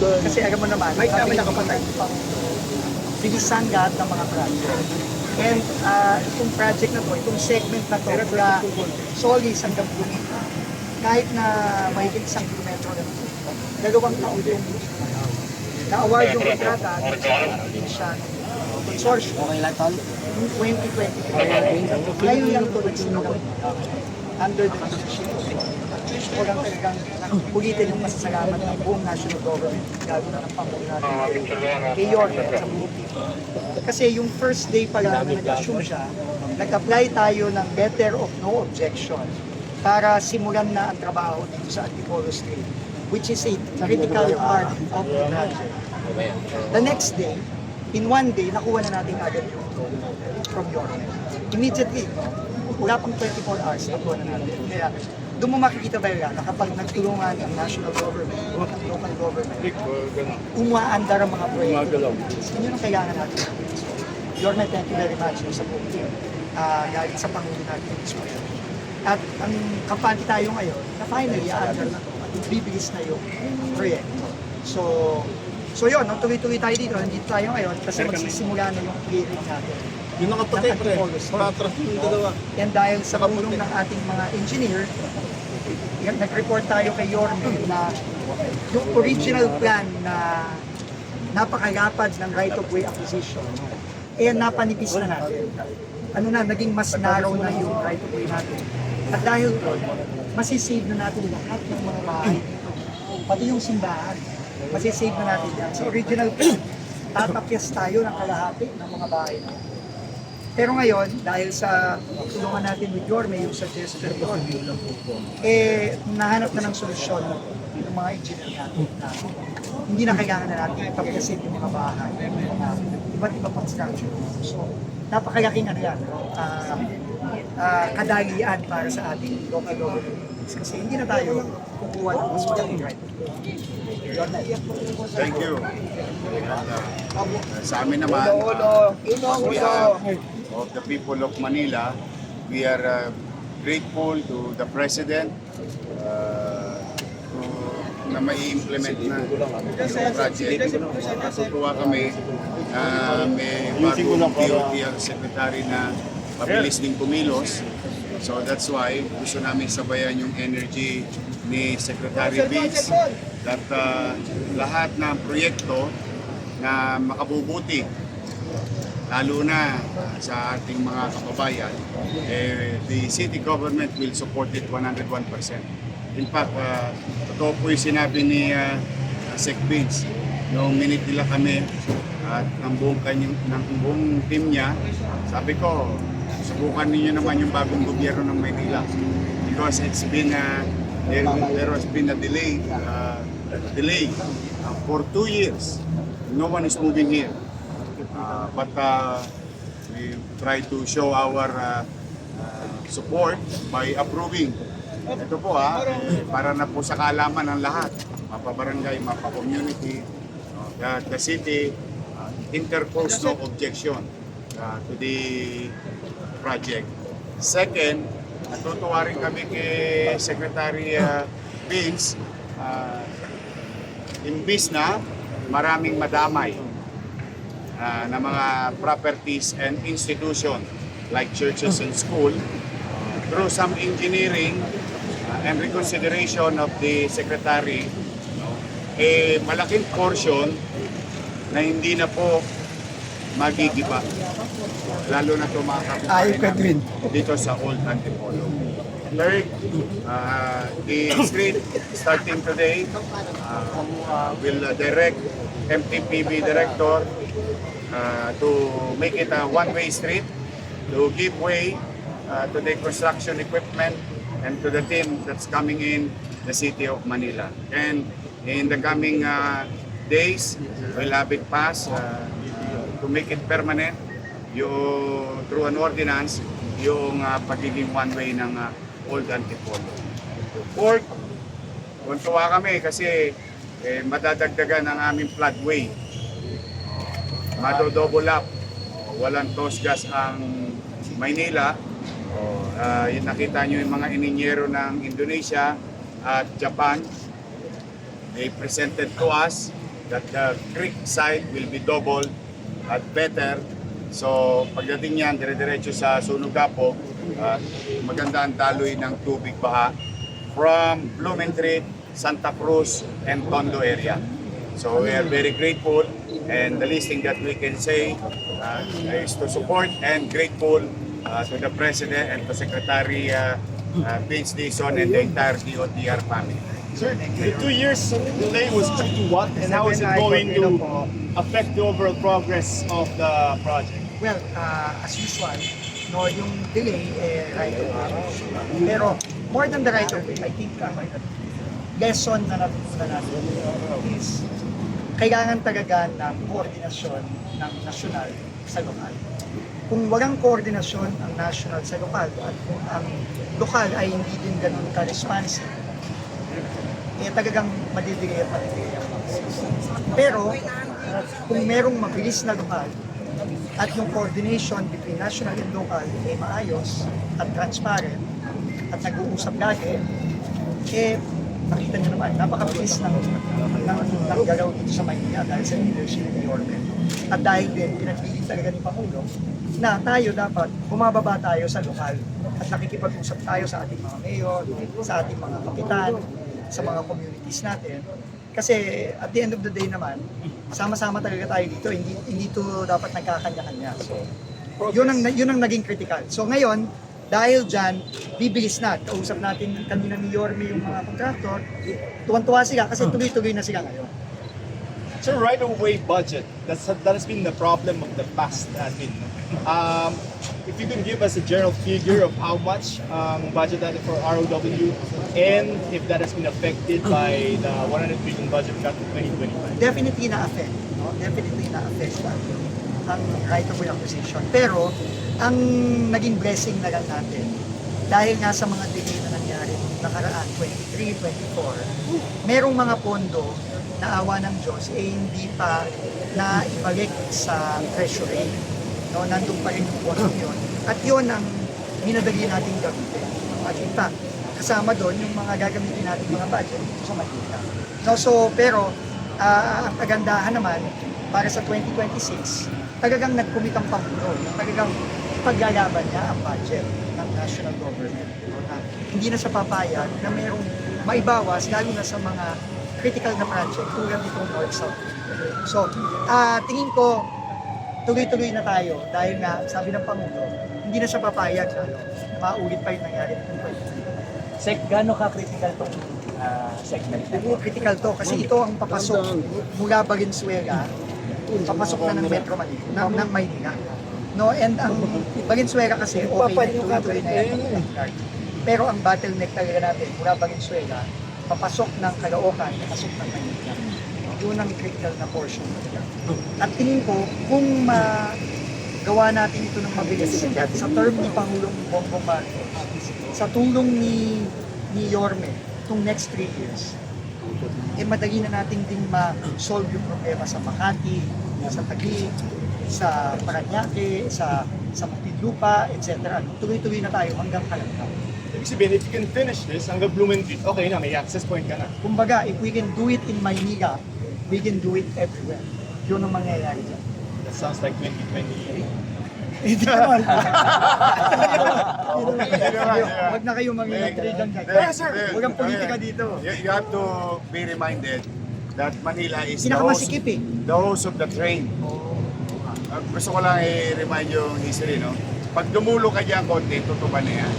Kasi alam mo naman, kami nakapatay pang bilisan lahat ng mga project. And itong project na to, itong segment na to, mula Solis hanggang Bunita, kahit na mahigit 1 kilometro na ito, 2 taon yung na-award yung kontrata at sa consortium. Okay lang, Tol? Noong 2023. Ngayon lang ito nagsimula under the leadership. Gusto ko lang talagang ulitin yung pasasalamat ng buong national government, lalo na ng Pangulo natin, kay Yorme at sa buong people. Kasi yung first day pa lang na nag-assume siya, nag-apply tayo ng letter of no objection para simulan na ang trabaho dito sa Antipolo Street, which is a critical part of the project. The next day, in one day, nakuha na natin agad yung from Yorme. Immediately, wala pang 24 hours, nakuha na natin. Kaya doon mo makikita ba yun na kapag nagtulungan ang national government o ang local government, umaandar ang mga proyekto. Yun ang kailangan natin. So, Yorme, thank you very much sa buong team. Galing sa Pangulo natin. At ang kampante tayo ngayon, na finally, aandar na ito at bibilis na yung proyekto. So yun, nung tuloy-tuloy tayo dito, nandito tayo ngayon kasi magsisimula na yung clearing natin. Yung nakapatay, pre. Patras yung dalawa. And dahil sa tulong ng ating mga engineer, nag-report tayo kay Yorme na yung original plan na napakalapad ng right-of-way acquisition, napanipis na natin. Naging mas narrow na yung right-of-way natin. At dahil doon, masisave na natin lahat ng mga bahay dito. Pati yung simbahan, masisave na natin yan. Sa original plan, tatakyas tayo ng kalahati ng mga bahay natin. Pero ngayon, dahil sa tulungan natin with Yorme, yung suggestion yun, nahanap na ng solusyon ng mga engineer natin na hindi na kailangan na natin ipagkasin yung mga bahay, yung mga iba't iba pang structure. So, napakalaking kadalian para sa ating local government. Kasi hindi na tayo kukuha ng mas magandang right. Thank you. Sa amin naman, on behalf of the people of Manila, we are grateful to the President na mai-implement na yung project. Natutuwa kami na may bagong DOTR Secretary na mabilis din kumilos. So that's why gusto namin sabayan yung energy ni Secretary Vince that lahat ng proyekto na makabubuti, lalo na sa ating mga kababayan, the city government will support it 101%. In fact, totoo po yung sinabi ni Sec Vince, noong minitila kami at ng buong team niya, sabi ko, subukan ninyo naman yung bagong gobyerno ng Maynila because it's been there has been a delay for 2 years. No one is moving here. But we try to show our support by approving. Ito po para na po sa kaalaman ng lahat, mapabarangay, mapa-community, the city interposed no objection to the project. Second, natutuwa rin kami kay Secretary Vince, imbis na maraming madamay na mga properties and institution like churches and school, through some engineering and reconsideration of the Secretary, malaking portion na hindi na po magigiba. Lalo na ito mga kababayan dito sa Old Antipolo. Third, the street starting today will direct MTPB Director to make it a one-way street, to give way to the construction equipment and to the team that's coming in the city of Manila. And in the coming days, we'll have it passed to make it permanent through an ordinance yung pagiging one-way ng Old Antipolo. Fourth, tuntua kami kasi madadagdagan ang aming floodway. Madodouble up. Walang tosgas ang Maynila. Nakita nyo yung mga ininyero ng Indonesia at Japan. They presented to us that the creek side will be doubled at better. So pagdating yan, dire-diretso sa Sunugapo, maganda ang daloy ng tubig baha from Blumentritt, Santa Cruz, and Tondo area. So we are very grateful, and the least thing that we can say is to support and grateful to the President and to Secretary Vince Dizon and the entire DOTR family. Sir, the 2 years delay was due to what, and how is it going to affect the overall progress of the project? Well, as usual, no, yung delay, right of way. Pero more than the right of way, I think lesson na natutunan natin is kailangan talaga ng koordinasyon ng nasyonal sa lokal. Kung walang koordinasyon ang national sa lokal at kung ang lokal ay hindi din ganun ka-responsive, talagang madidigay at madidigay ang process. Pero kung merong mabilis na lokal at yung coordination between national and local ay maayos at transparent at nag-uusap lagi, nakita nyo naman, napakabilis ng galaw dito sa Maynila dahil sa leadership ni Yorme. At dahil din, pinagpilit talaga ni Pangulo na tayo dapat bumababa tayo sa lokal at nakikipag-usap tayo sa ating mga mayor, sa ating mga kapitan, sa mga communities natin. Kasi at the end of the day naman, sama-sama talaga tayo dito, hindi to dapat nagkakanya-kanya. So, yun ang naging critical. So ngayon, dahil dyan, bibilis na. Kausap natin kanina ni Yorme yung mga contractor. Tuwan-tuwa sila kasi tuloy-tuloy na sila ngayon. Sir, right-of-way budget, that has been the problem of the past. If you could give us a general figure of how much budget that for ROW and if that has been affected by the 100 billion budget cut in 2025. Definitely na-affect. No? Definitely na-affect ang right-of-way acquisition. Pero, ang naging blessing na lang natin, dahil nga sa mga delay na nangyari nakaraan, 23, 24, merong mga pondo na awa ng Diyos hindi pa na ibalik sa treasury. No, nandun pa rin yung pondo yun. At yun ang minadali natin gamitin. At in fact, kasama doon yung mga gagamitin natin mga budget dito sa Manila. No, so, pero, ang kagandahan naman, para sa 2026, talagang nag-commit ang Pangulo. Talagang paglalaban niya ang budget ng national government. Na hindi na siya papayag na mayroong maibawas, lalo na sa mga critical na project tulad nitong North-South. So, tingin ko, tuloy-tuloy na tayo dahil nga, sabi ng Pangulo, hindi na siya papayag na maulit pa yung nangyari nitong 2025. Sek, gaano ka-critical itong segment na ito? Critical to kasi ito ang papasok mula Valenzuela, papasok na ng Metro Manila, ng Maynila. No, and ang Valenzuela kasi okay na tuloy na yan. Pero ang bottleneck talaga natin mula Valenzuela, papasok ng Caloocan, papasok ng Maynila. Yun ang critical na portion. At tingin ko, kung magawa natin ito ng mabilis sa term ni Pangulong Bongbong Marcos, sa tulong ni Yorme, itong next 3 years, madali na natin din ma-solve yung problema sa Makati, sa Taguig, sa Parañaque, sa Muntinlupa, etc. Tuloy-tuloy na tayo hanggang Caloocan. Ibig sabihin, if you can finish this hanggang Blumentritt, okay na, may access point ka na. Kumbaga, if we can do it in Maynila, we can do it everywhere. Yun ang mangyayari dyan. That sounds like 2028. Hindi naman. Huwag na kayo mag-intrigue dyan. Huwag ang politika dito. You have to be reminded that Manila is Pinakamasikip eh. the host of the train. Gusto ko lang i-remind yung history, no? Pag dumulo ka dyan konti, tutuban na yan.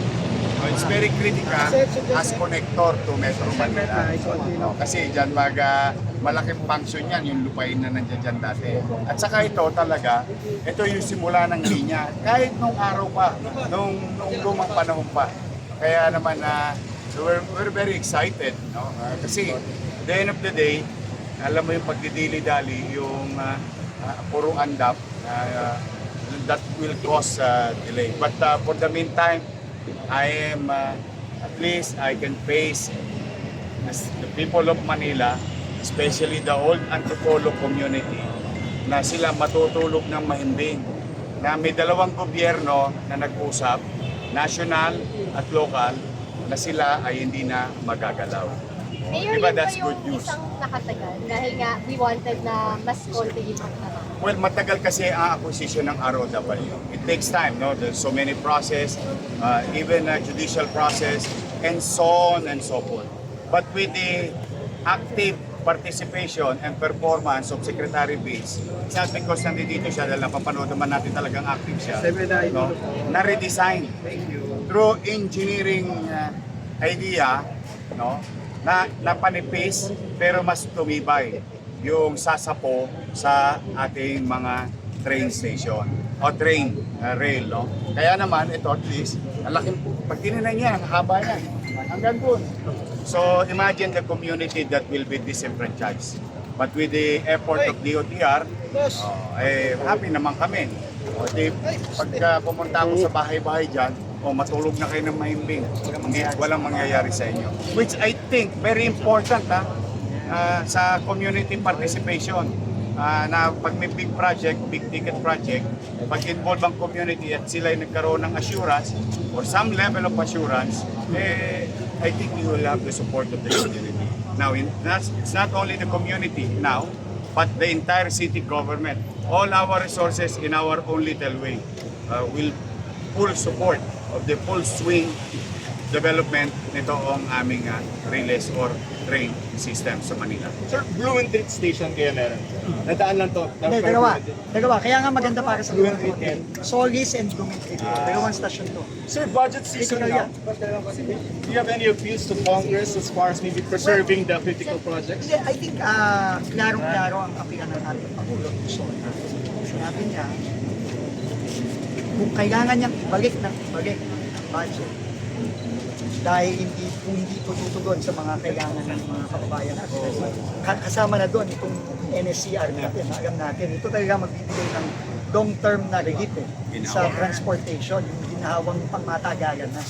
It's very critical as connector to Metro Manila. No, kasi dyan malaking function yan, yung lupain na nandiyan dyan dati. At saka ito talaga, ito yung simula ng linya. Kahit nung araw pa, nung lumang panahon pa. Kaya naman so we're very excited. No? Kasi at the end of the day, alam mo yung pagdidili-dali, yung puro andap, that will cause delay. But for the meantime, I am, at least I can face the people of Manila, especially the old Antipolo community, na sila matutulog ng mahimbing. Na may dalawang gobyerno na nag-usap, national at local, na sila ay hindi na magagalaw. Mayor, Diba, yun that's ba yung good news. isang nakatagal? Dahil nga, we wanted na mas konti yung naman. Well, matagal kasi ang acquisition ng ROW. It takes time, no? There's so many process, even judicial process, and so on and so forth. But with the active participation and performance of Secretary Vince, it's not because nandito siya dahil napapanood naman natin talagang active siya. No? Na-redesign through engineering idea, no? Na napanipis pero mas tumibay yung sasapo sa ating mga train station o train rail, no? Kaya naman ito at least ang laking pag tinignan niya ang haba niya hanggang doon. So imagine the community that will be disenfranchised. But with the effort of DOTR, happy naman kami. O di, pagka pumunta ako sa bahay-bahay dyan, matulog na kayo ng mahimbing. Hindi, walang mangyayari sa inyo. Which I think very important sa community participation. Na pag may big project, big ticket project, pag involve ang community at sila ay nagkaroon ng assurance or some level of assurance, I think you will have the support of the community. Now, it's not only the community now, but the entire city government. All our resources in our own little way will full support of the full swing development nito ang aming relays or train system sa Manila. Sir, Blumentritt Station kayo meron. Nadaan lang to. Hindi, dalawa. Kaya nga maganda para sa Blumentritt. Solis and Blumentritt. Dalawang station to. Sir, budget season Critical now. Do you have any appeals to Congress as far as maybe preserving the critical projects? Hindi, I think klarong-klaro ang apilan ng ating Pangulo. So, sinabi niya, kung kailangan niyang ibalik ng budget dahil hindi tutugon sa mga kailangan ng mga kababayan natin. Kasama na doon itong NSCR natin, alam natin, ito talaga magbibigay ng long-term na relief sa transportation, yung ginahawang pangmatagalan na.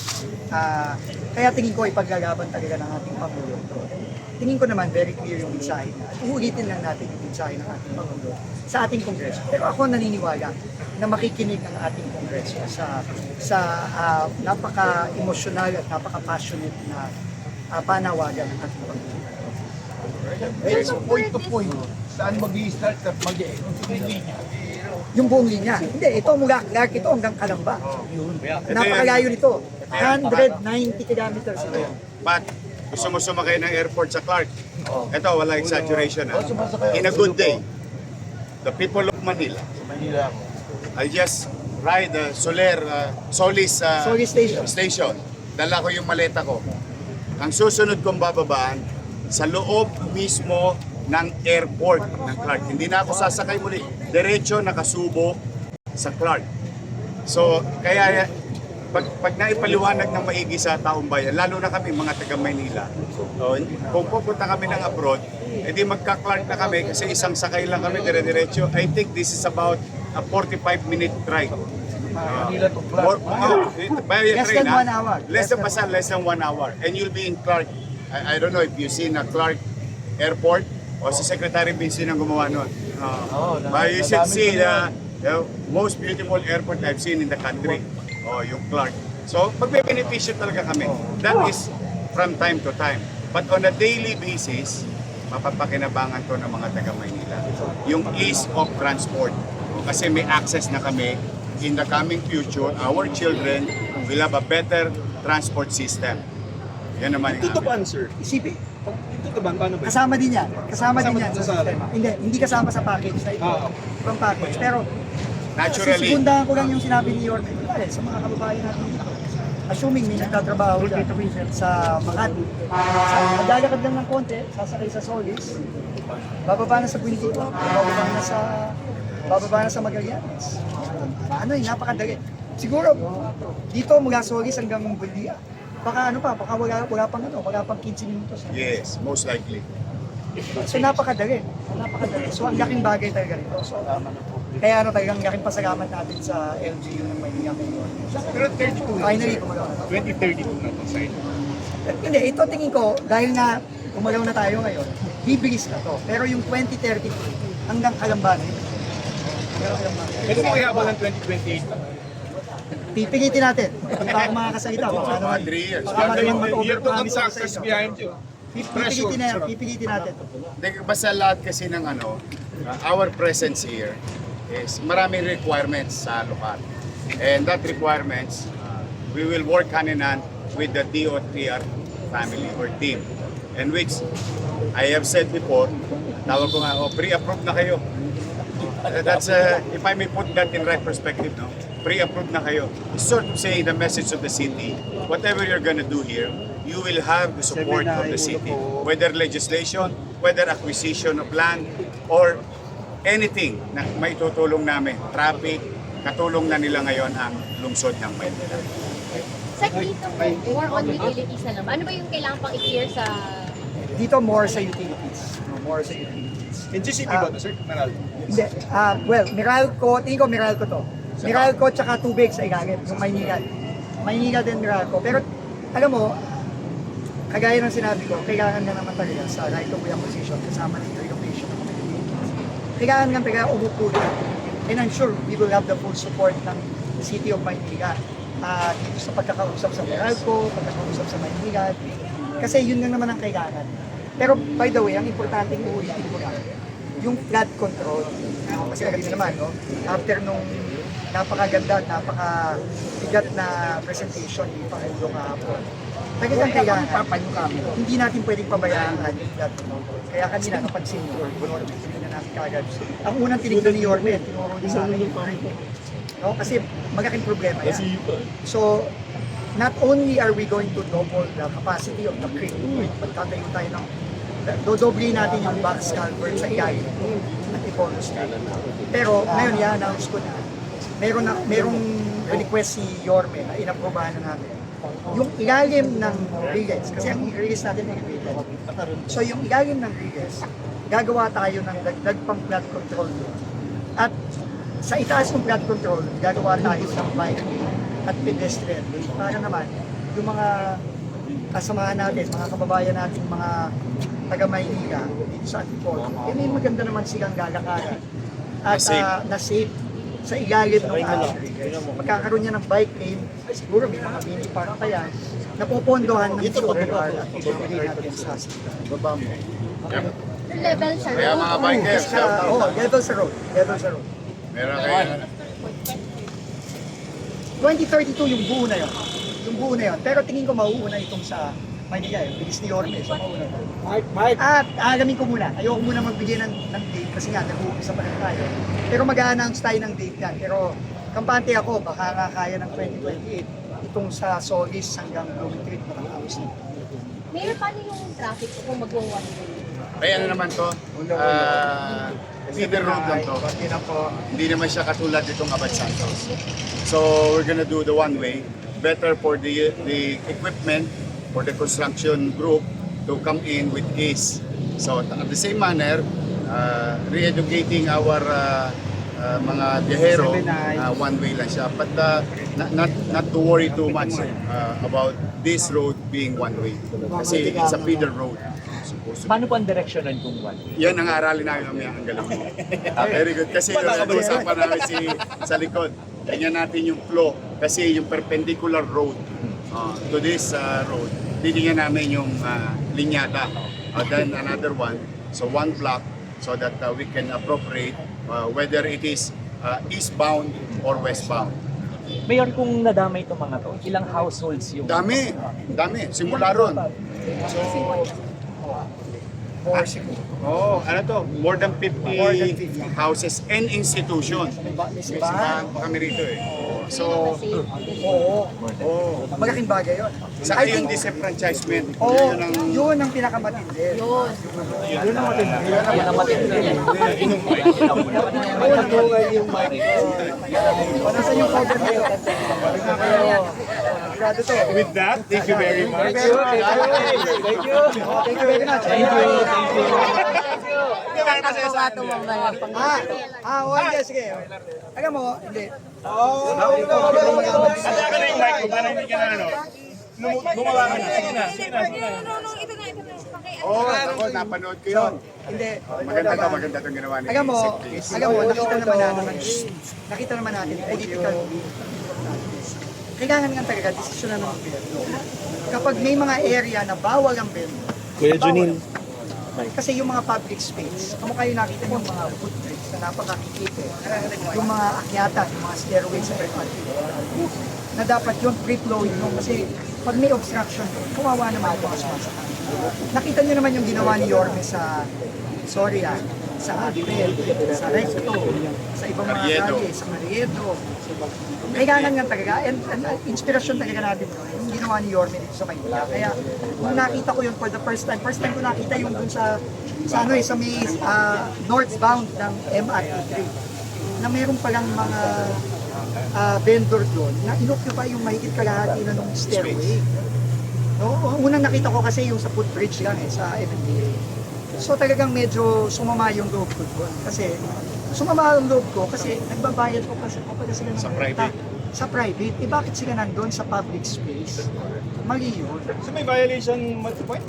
Kaya tingin ko ipaglalaban talaga ng ating Pangulo. Tingin ko naman very clear yung mensahe na. At ulitin lang natin yung mensahe ng ating Pangulo sa ating Kongreso. Pero ako naniniwala na makikinig ang ating Kongreso sa napaka-emosyonal at napaka-passionate na panawagan ng ating Pangulo. Point to point. Saan mag-i-start at mag-i-end? Yung buong linya. Hindi, ito mula Clark, ito hanggang Calamba. Napakalayo nito. 190 kilometers ito. But gusto mo sumakay ng airport sa Clark? Ito, wala exaggeration. In a good day, the people of Manila, Manila ako. I just ride the Solis Solis Station. station. Dala ko yung maleta ko. Ang susunod kong bababaan, sa loob mismo ng airport ng Clark. Hindi na ako sasakay muli. Diretso nakasubo sa Clark. So, kaya pag naipaliwanag ng maigi sa taong bayan, lalo na kami mga taga Maynila, kung pupunta kami ng abroad, edi magka-Clark na kami kasi isang sakay lang kami dire-diretso. I think this is about a 45-minute drive. Manila to Clark. Less than 1 hour. Less than 1 hour. And you'll be in Clark. I don't know if you've seen a Clark Airport o si Secretary Vince ang gumawa nun. But you should see the most beautiful airport I've seen in the country. Yung Clark. So, magbe-beneficio talaga kami. That is from time to time. But on a daily basis, mapapakinabangan to ng mga taga Maynila. Yung ease of transport. Kasi may access na kami in the coming future, our children will have a better transport system. Yan naman yung Tutupan, sir. Isipin, Tutupan, paano ba? kasama din yan. Kasama din Kasama yan sa sa sistema. Hindi kasama sa package na ito. From package. Pero, naturally. sigundahan ko lang yung sinabi ni York. Sa mga kababayan natin dito. Assuming may nagtatrabaho dyan sa Makati. Maglalakad lang ng konti, sasakay sa Solis, bababa na sa Buendia, bababa na sa Magallanes. Napakadali. Siguro, dito mula Solis hanggang Buendia. Baka wala pang 15 minutos. Yes, most likely. So napakadali. So ang laking bagay talaga rito. So, kaya talagang laking pasalamat natin sa LGU ng Maynila ngayon. Pero 32 na, Finally, sir. gumagawa na. 2032 na to, sir. Hindi, ito tingin ko, dahil nga gumalaw na tayo ngayon, bibilis na to. Pero yung 2030 hanggang Kalambana, Pwede mo ihabol ng 2028 na. pipilitin natin. Hindi pa ako makakasalita. Baka naman, 3 years. baka naman You're talking mag-overpromise ako sa factors inyo. behind you. Pipilitin natin. Basta lahat kasi ng our presence here is maraming requirements sa lokal. And that requirements, we will work hand in hand with the DOTR family or team. And which, I have said before, tawag ko nga, pre-approved na kayo. That's, if I may put that in right perspective, no? Pre-approved na kayo. It's sort of saying the message of the city, whatever you're gonna do here, you will have the support of the city. Whether legislation, whether acquisition of land, or anything na may tutulong namin. Traffic, katulong na nila ngayon ang lungsod ng Maynila. Sa dito, more on utilities na naman. Ano ba yung kailangan pang i-clear sa... Dito more sa utilities. More sa utilities. In GCP ba ito, sir? Meral? Hindi. Well, Meralco, tingin ko Meralco to. Meralco tsaka tubig sa ilalim, yung Maynilad. Maynilad din Meralco. Pero alam mo, kagaya ng sinabi ko, kailangan na naman talaga sa right of way acquisition kasama ng relocation ng mga utilities. Kailangan nga talaga umupo na. And I'm sure we will have the full support ng City of Maynila. Dito sa pagkakausap sa Meralco, pagkakausap sa Maynilad. Kasi yun lang naman ang kailangan. Pero by the way, ang importante uulitin ko lang, yung flood control. Kasi ganito naman, no? After nung napakaganda, napakabigat na presentation ni Pangulo kahapon, talagang kailangan, hindi natin pwedeng pabayaan ang flood control. Kaya kanina napansin ko, tinignan natin kagad. Ang unang tinignan ni Yorme, tinuro din sa akin, no? Kasi magaking problema yan. So, not only are we going to double the capacity of the creek, magtatayo tayo ng dodoblihin natin yung box culvert sa ilalim at Ipolo Street. Pero ngayon i-announce ko na merong request si Yorme na inaprobahan na natin. Yung ilalim ng Riles, kasi ang i-release natin ng Riles. So yung ilalim ng Riles, gagawa tayo ng dagdag pang flood control doon. At sa itaas ng flood control, gagawa tayo ng bike at pedestrian para naman yung mga kasamahan natin, mga kababayan natin, mga taga Maynila dito sa Antipolo, may maganda naman silang lalakaran at na safe sa ilalim ng magkakaroon niya ng bike lane, siguro may mga mini park pa yan, napopondohan ng DOTR at ibibigay natin sa baba mo. Level sa Kaya mga bikers, level sa road. meron kayo. 2032 yung buo na yun. Pero tingin ko mauuna itong sa Maynila. Bilis ni Yorme. So mauuna. At alamin ko muna. Ayoko muna magbigay ng date kasi nga nag-uumpisa pa lang tayo. Pero mag-a-announce tayo ng date yan. Pero kampante ako, baka nga kaya ng 2028 itong sa Solis hanggang Blooming Creek matapos na. Mayor, paano yung traffic kung mag-one way? Ay ano naman to? Feeder road lang to. Hindi naman siya katulad itong Abad Santos. So we're gonna do the one way. Better for the equipment, for the construction group to come in with ease. So at the same manner, re-educating our mga biyahero, one way lang siya. But not to worry too much about this road being one way. Kasi it's a feeder road. Paano po ang direksyonan kung one? Yan ang aralin namin mamaya ang galang mo. Very good. Kasi usapan namin sa likod. Tingnan natin yung flow. Kasi yung perpendicular road to this road, titingnan namin yung linyata. Then another one, so one block so that we can appropriate whether it is eastbound or westbound. Mayor, kung nadamay itong mga to, ilang households yung... Dami. Simula ron. So, ano to? More than 50 houses and institution. Simbahan pa kami rito eh. So, Malaking bagay yun. saka yung disenfranchisement. Yun ang pinakamatindi. Yun ang matindi. Nasaan yung cover na yun? Grado to. With that, thank you very much. Thank you very much. Hindi, sige. Alam mo, hindi. Gumawa ka na. Sige na. Ako, napanood ko yun. Hindi. Maganda itong ginawa ni Alam mo, Secretary. nakita naman natin, political kailangan nga talaga desisyon ng gobyerno. Kapag may mga area na bawal ang bendo, Kuya Junil. Kasi yung mga public space, kamukha yung nakita yung mga footbridge na napakakikita. Yung mga akyatan, yung mga stairways sa MRT. Na dapat yun free-flowing no? Kasi pag may obstruction, kumawa naman yung mga sumasakay. Nakita niyo naman yung ginawa ni Yorme sa sa Agpel, sa Recto, sa ibang mga Carriedo. kalye, sa Carriedo. Kailangan nga talaga, and inspirasyon talaga natin yun, yung ginawa ni Yorme dito sa Maynila. Kaya nung nakita ko yun for the first time ko nakita yung dun sa sa may northbound ng MRT3 na meron palang mga vendor doon na inoccupy yung mahigit kalahati na nung stairway. No, unang nakita ko kasi yung sa footbridge lang sa MMDA. So talagang medyo sumama yung loob ko doon. Kasi sumama ang loob ko kasi nagbabayad ko kasi sila ng Sa renta. private. Sa private. Eh bakit sila nandun sa public space? Mali yun. So may violation multi-point?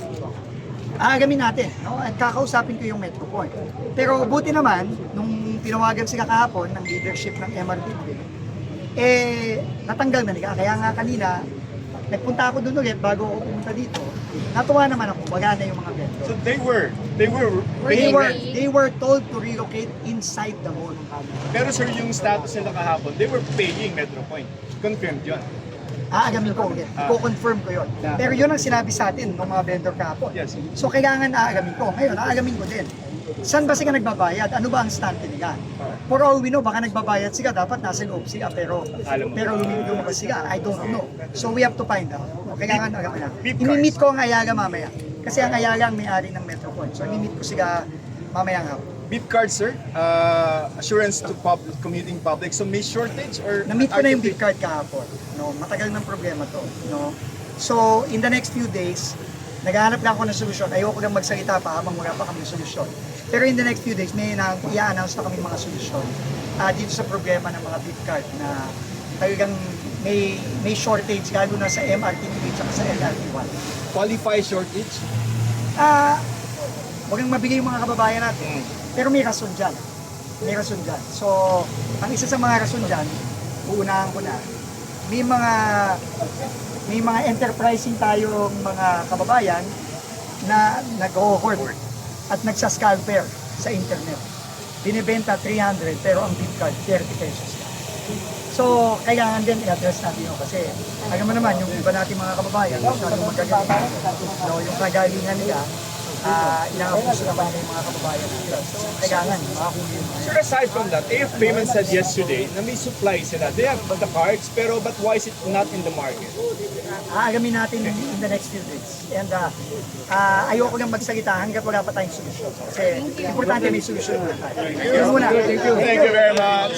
Aagamin natin. No? At kakausapin ko yung Metro Point. Pero buti naman, nung tinawagan sila kahapon ng leadership ng MRTP, natanggal na nila. Kaya nga kanina, nagpunta ako doon ulit bago ako pumunta dito. Natuwa naman ako, magana yung mga vendor. So they were They paying were, rent. they were told to relocate inside the mall. Pero sir, yung status nila kahapon, they were paying Metro Point. Confirmed yun. Aagamin ko ulit. I-confirm ko yun. Pero yun ang sinabi sa atin ng mga vendor kahapon. Yes. So kailangan aagamin ko. Ngayon, aagamin ko din. Saan ba sila nagbabayad? Ano ba ang stante nila? For all we know, baka nagbabayad sila, dapat nasa loob sila, pero lumabas sila. I don't know. So we have to find out. Kailangan agamin na. I-meet ko ang Ayaga mamaya. Kasi ang Ayaga ang may-ari ng Metro Point. So i-meet ko sila mamayang hapon. Beep card, sir. Assurance to commuting public. So may shortage or... Na-meet ko na yung big card kahapon. No, matagal ng problema to. No? So, in the next few days, naghahanap lang ako ng solusyon. Ayoko lang magsalita pa habang wala pa kami solusyon. Pero in the next few days, may i-announce na kami mga solusyon dito sa problema ng mga big card na talagang may shortage lalo na sa MRT3 at sa LRT1. Qualify shortage? Huwag kang mabigay yung mga kababayan natin. Pero may rason dyan. May rason dyan. So, ang isa sa mga rason dyan, uunahan ko na, may mga enterprising tayong mga kababayan na nag-hoard at nagsascalper sa internet. Binibenta 300 pero ang gift card 30 pesos lang. So, kailangan din i-address natin yun kasi alam mo naman, yung iba nating mga kababayan, masyadong magagaling. No, yung kagalingan nila, inaabuso naman yung mga kababayan nila. Kailangan, makakuli yung mga. Sir, aside from that, AF Payment said yesterday na may supply sila. They have the cards, but why is it not in the market? Aagamin natin in the next few days. And ayoko lang magsalita hanggat wala pa tayong solusyon. Kasi importante may solusyon na tayo. Thank you. Thank you very much.